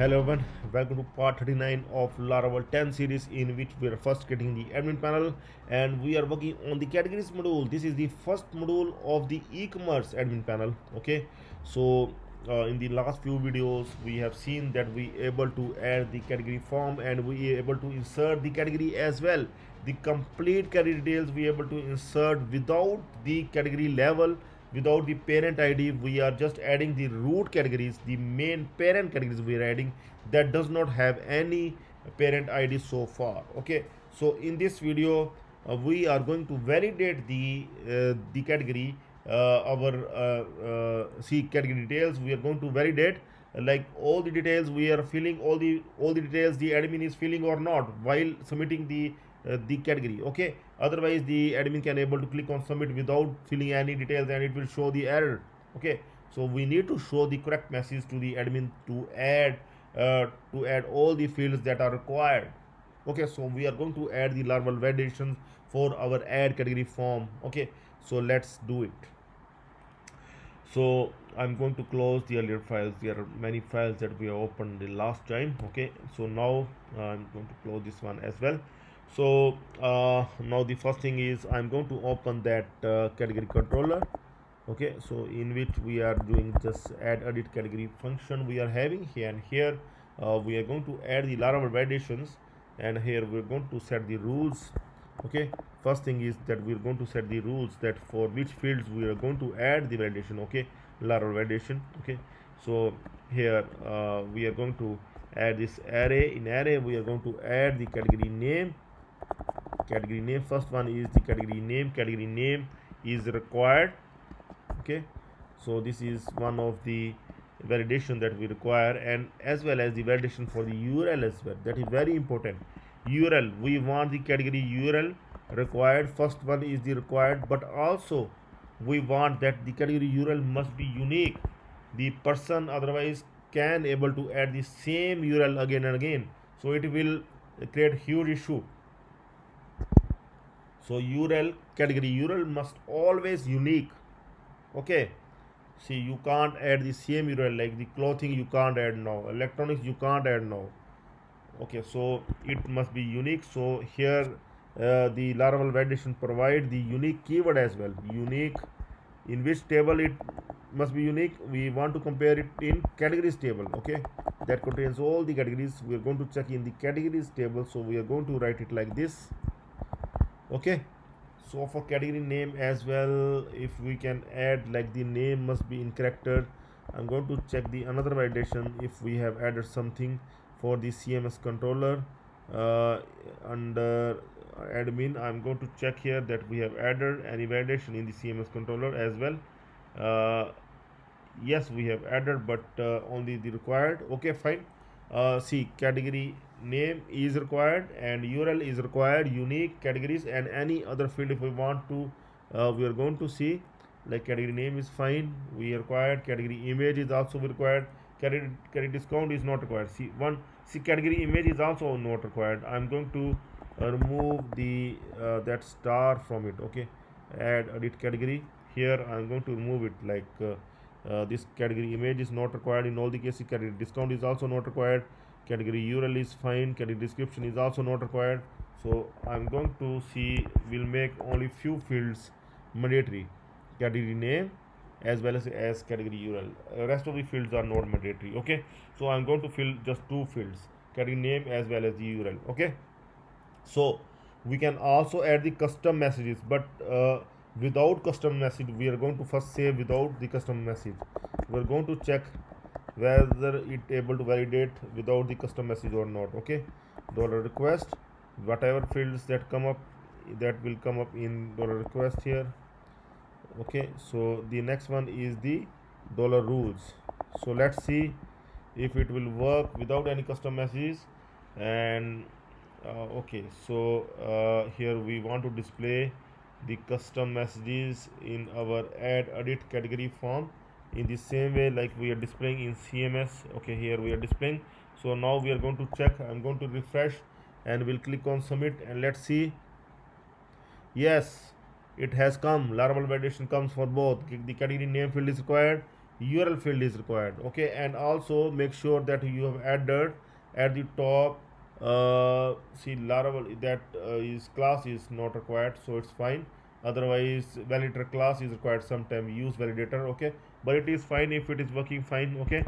Hello everyone, welcome to part 39 of Laravel 10 series, in which we are first getting the admin panel and we are working on the categories module. This is the first module of the e-commerce admin panel. Okay, so in the last few videos we have seen that we able to add the category form and we able to insert the category as well. The complete category details we able to insert without the category level, without the parent id. We are just adding the root categories, the main parent categories we are adding, that does not have any parent id so far. Okay, so in this video we are going to validate the category, our see category details we are going to validate, like all the details we are filling, all the details the admin is filling or not while submitting the category. Okay, otherwise the admin can able to click on submit without filling any details and it will show the error. Okay, so we need to show the correct message to the admin to add all the fields that are required. Okay, so we are going to add the Laravel validations for our add category form. Okay, so let's do it. So I'm going to close the earlier files. There are many files that we opened the last time. Okay, so now I'm going to close this one as well. So now the first thing is I'm going to open that category controller. Okay, so in which we are doing just addEdit category function we are having here, and here we are going to add the Laravel validations, and here we're going to set the rules. Okay, first thing is that we're going to set the rules that for which fields we are going to add the validation. Okay, Laravel validation. Okay, so here we are going to add this array. In array we are going to add the category name. First one is the category name is required. Okay, so this is one of the validation that we require, and as well as the validation for the URL as well. That is very important. URL, we want the category URL required. First one is the required, but also we want that the category URL must be unique. The person otherwise can able to add the same URL again and again, so it will create huge issue. So category URL must always unique. Okay, see, you can't add the same URL, like the clothing you can't add now, electronics you can't add now. Okay, so it must be unique. So here the Laravel validation provide the unique keyword as well. Unique, in which table it must be unique? We want to compare it in categories table. Okay, that contains all the categories. We are going to check in the categories table, so we are going to write it like this. Okay, so for category name as well, if we can add like the name must be in character. I'm going to check the another validation if we have added something for the CMS controller under admin. I'm going to check here that we have added any validation in the CMS controller as well. Yes, we have added, but only the required. Okay, fine. See, category name is required and URL is required, unique categories, and any other field if we want to we are going to see, like category name is fine, we required. Category image is also required. Category discount is not required. See, category image is also not required. I'm going to remove the that star from it. Okay, add edit category. Here I'm going to remove it, like this category image is not required in all the cases. Category discount is also not required. Category URL is fine. Category description is also not required. So I'm going to see, we'll make only few fields mandatory: category name as well as category URL. Rest of the fields are not mandatory. Okay, so I'm going to fill just two fields: category name as well as the URL. Okay, so we can also add the custom messages, but without custom message we are going to first save without the custom message. We're going to check whether it able to validate without the custom message or not. Okay, dollar request, whatever fields that come up, that will come up in dollar request here. Okay, so the next one is the dollar rules. So let's see if it will work without any custom messages. And okay, so here we want to display the custom messages in our addEdit category form in the same way like we are displaying in CMS. Okay, here we are displaying. So now we are going to check. I'm going to refresh and we'll click on submit, and let's see. Yes, it has come. Laravel validation comes for both. The category name field is required URL field is required. Okay, and also make sure that you have added at the top, see Laravel, that is class is not required, so it's fine. Otherwise validator class is required, sometime use validator. Okay, but it is fine if it is working fine. Okay,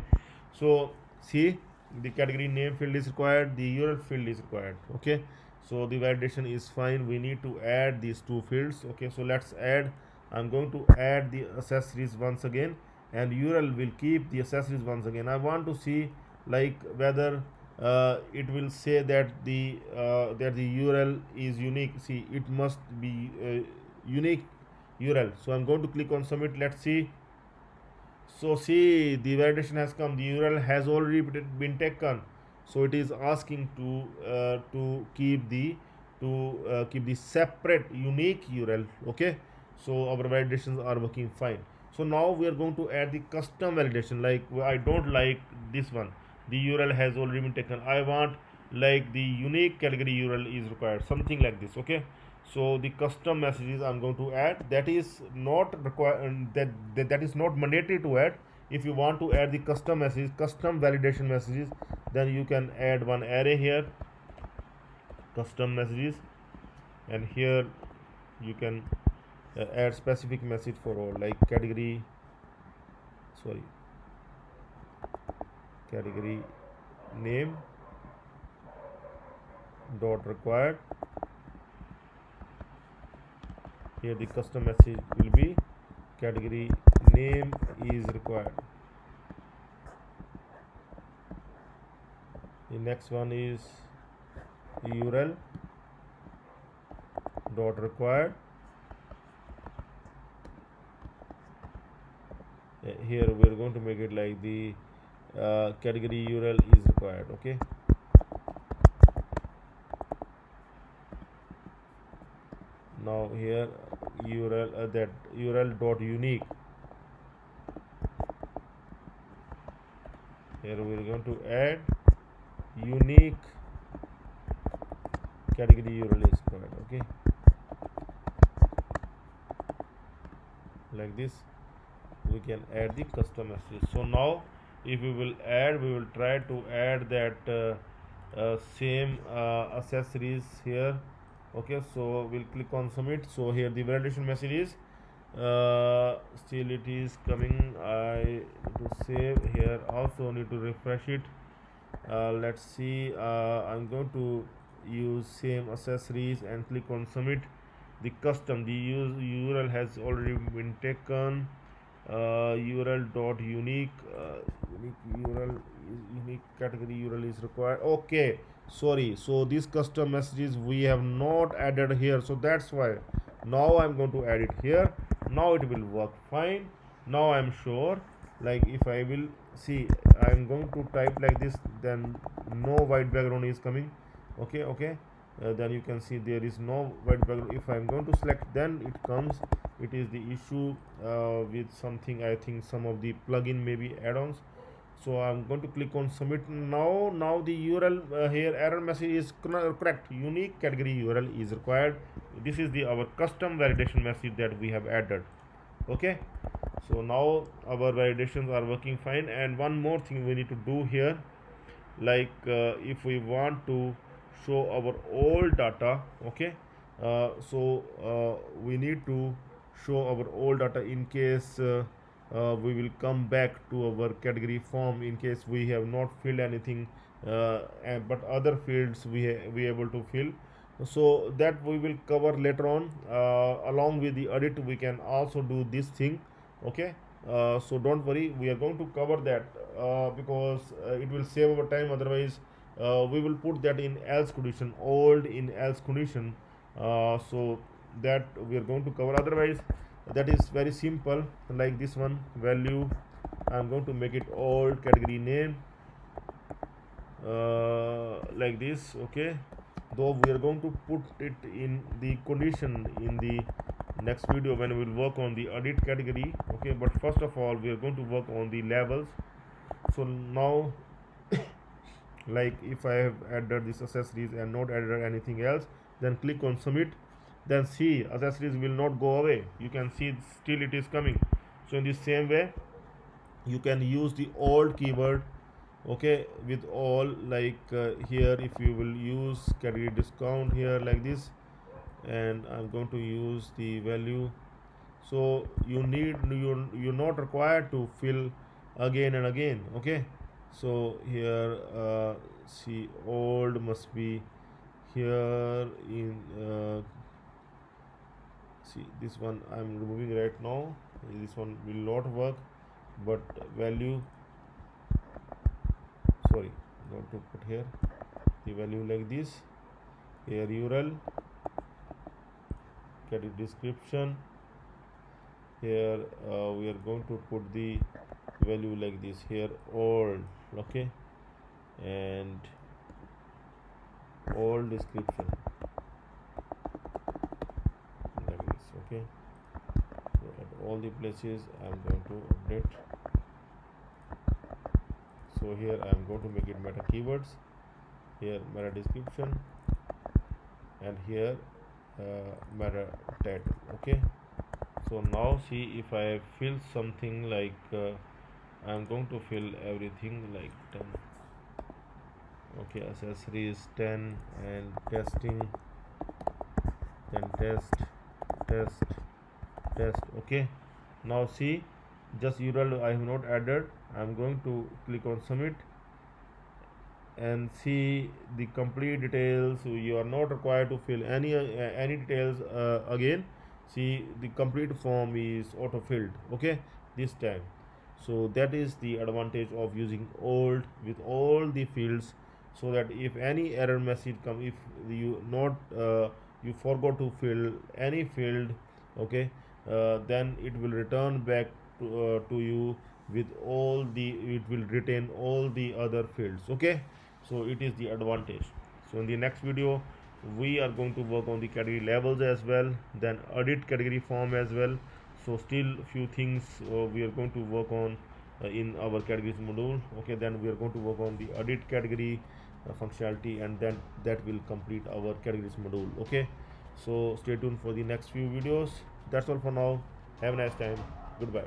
so see, the category name field is required, the URL field is required. Okay, so the validation is fine. We need to add these two fields. Okay, so let's add. I'm going to add the accessories once again, and URL will keep the accessories once again. I want to see like whether it will say that the URL is unique. See, it must be unique URL. So I'm going to click on submit. Let's see. So see, the validation has come, the URL has already been taken, so it is asking to keep the separate unique URL. Okay, so our validations are working fine. So now we are going to add the custom validation. Like, I don't like this one, the URL has already been taken. I want like the unique category URL is required, something like this. Okay, so the custom messages I'm going to add, that is not required, that is not mandatory to add. If you want to add the custom messages, custom validation messages, then you can add one array here, custom messages, and here you can add specific message for all, like category name dot required. Here the custom message will be category name is required. The next one is URL dot required. Here we are going to make it like the category URL is required. Okay, now here URL that URL dot unique. Here we are going to add unique category URL is required. Okay, like this we can add the custom messages. So now if we will try to add that same accessories here. Okay, so we'll click on submit. So here the validation message is still it is coming. I need to save here, also need to refresh it. Let's see, I'm going to use same accessories and click on submit. The custom, the URL has already been taken. URL dot unique URL unique category URL is required. Okay, sorry, so these custom messages we have not added here, so that's why now I'm going to add it here. Now it will work fine. Now I'm sure, like if I will see, I'm going to type like this, then no white background is coming. Okay, then you can see there is no white background. If I'm going to select, then it comes. It is the issue with something, I think some of the plugin, maybe add-ons. So I'm going to click on submit. Now the URL here error message is correct, unique category URL is required. This is the our custom validation message that we have added. Okay, so now our validations are working fine. And one more thing we need to do here, like if we want to show our old data. Okay, we need to show our old data in case we will come back to our category form in case we have not filled anything, but other fields we able to fill. So that we will cover later on. Along with the edit, we can also do this thing. Okay, so don't worry, we are going to cover that because it will save our time. Otherwise we will put that in else condition, old in else condition. So that we are going to cover. Otherwise that is very simple, like this one value, I'm going to make it old category name, like this. Okay, though we are going to put it in the condition in the next video when we will work on the edit category. Okay, but first of all we are going to work on the labels. So now like if I have added these accessories and not added anything else, then click on submit, then see accessories will not go away. You can see still it is coming. So in the same way you can use the old keyword, okay, with all, like here if you will use category discount here like this, and I'm going to use the value. So you're not required to fill again and again, okay. So here see old must be here in see this one I'm removing right now. This one will not work, but value, sorry, not to put here the value like this. Here URL, category description. Here we are going to put the value like this, here old, okay, and all description like this, okay. So at all the places I'm going to update. So here I'm going to make it meta keywords, here meta description, and here meta title, okay. So now see if I fill something like I'm going to fill everything like 10, okay, accessories 10, and testing, then test, okay. Now see, just URL I have not added. I'm going to click on submit and see the complete details. So you are not required to fill any details again. See, the complete form is auto filled, okay, this time. So that is the advantage of using old with all the fields, so that if any error message come, if you not you forgot to fill any field, okay, then it will return back to you with all the, it will retain all the other fields, okay. So it is the advantage. So in the next video we are going to work on the category labels as well, then edit category form as well. So still few things we are going to work on in our categories module, okay. Then we are going to work on the edit category functionality, and then that will complete our categories module, okay. So stay tuned for the next few videos. That's all for now. Have a nice time. Goodbye.